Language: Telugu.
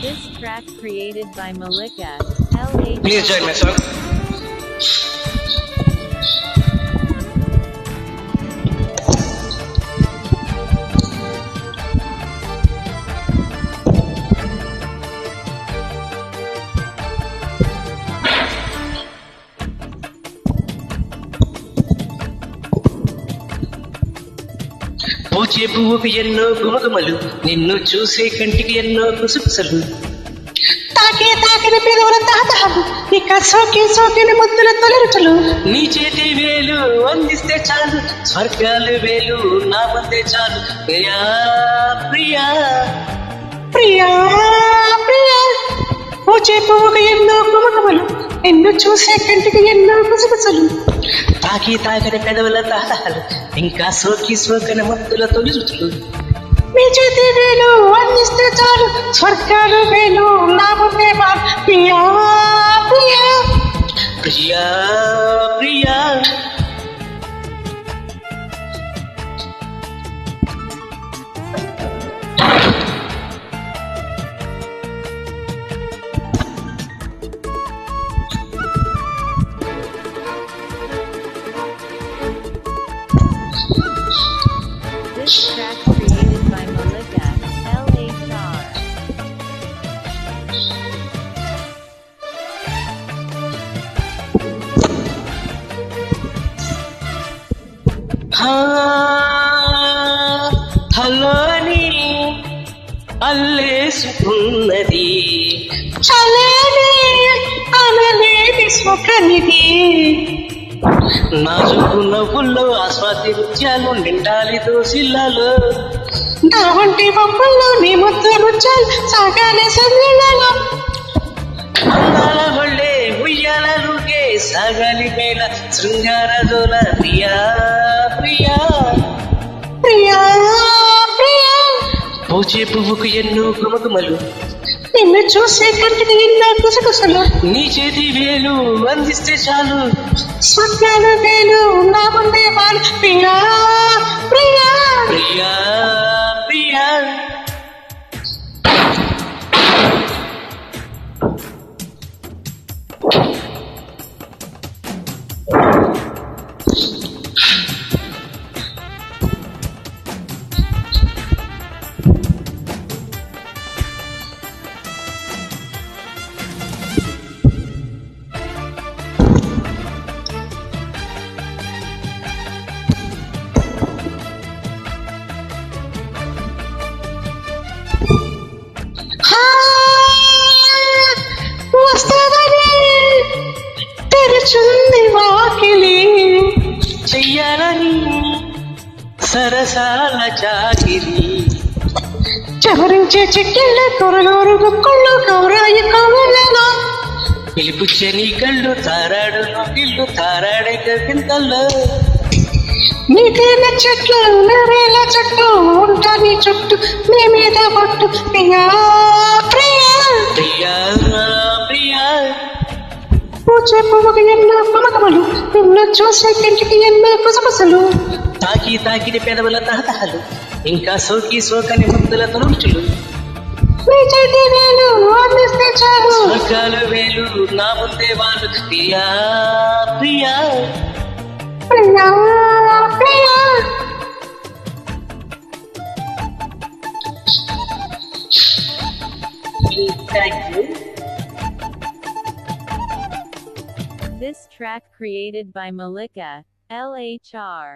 This track created by Malika, LH. Please join my song. పూచే పువ్వుకు ఎన్నో గుమగుమలు, నిన్ను చూసే కంటికి ఎన్నో కుసుకుసలు, తాకిన పెదవుల తాతహలు, ఇక సోకిన ముద్దుల తొలరుచులు. నీ చేతి వేలు అందిస్తే చాలు, స్వర్గాలు వేలు నా ముందే చాలు. ప్రియా ప్రియా ప్రియా ప్రియా, పూచే పువ్వుకు ఎన్నో గుమగుమలు, నిన్ను చూసే కంటికి ఎన్నో కుసుకుసలు. తాకిన పెదవుల తాతహలు, ఇంకా సోకని ముద్దుల తొలిరుచులు. నీ చేతి వేలు అందిస్తే చాలు, స్వర్గాలు వేలు నా ముందే చాలు. Priya Priya Priya Priya This track created by Malika, LHR. హలోని అల్లేసుకున్నది, చలని అనలేని సుఖనిది. నాజుకు నవ్వుల్లో ఆస్వాది నృత్యాలు నిండాలి దోసిల్లాలో. నా వంటి బొమ్మల్లో నీ ముద్దు రుచాలు సాగాలి సంగళ్ళలో. అందాల వళ్ళే ఉయ్యాలలుగే సాగాలి మేళ శృంగార జోల. ప్రియా ప్రియా ప్రియా ప్రియా, పూచే పువ్వుకు ఎన్నో గుమగుమలు, నిన్ను చూసే కంటికి ఎన్నో కుసకుసలు. నీ చేతి వేలు అందిస్తే చాలు, స్వర్గాలు వేలు నా ముందే చాలు. ప్రియా ప్రియా ప్రియా ప్రియా వస్తావని తెరుచుంది వాకిలి, చెయ్యాలని సరసాల చాకిరి, చవరించే చిక్కిళ్ళ కొరగోరు గుక్కళ్ళు కౌరాయి కౌరలలో. పిలిపుచ్చే నీ కళ్ళు తారాడు నొక్కిళ్ళు తారాడే కవింతల్లో. నీకైన చెట్లు నరేల చెట్టు ఉంటా నీ చుట్టూ నీ మీద పట్టు. ప్రియా ప్రియా ప్రియా ప్రియా పూచే పువ్వుకు ఎన్నో గుమగుమలు, నిన్ను చూసే కంటికి ఎన్నో కుసకుసలు. తాకిని పెదవుల తాతహలు, ఇంకా సోకని ముద్దుల తొలుచులు. నీ చేతి వేలు అందిస్తే చాలు, స్వర్గాలు వేలు నా ముందే వాళ్ళు. Priya Priya Priya Priya. Thank you. This track created by Malika, LHR.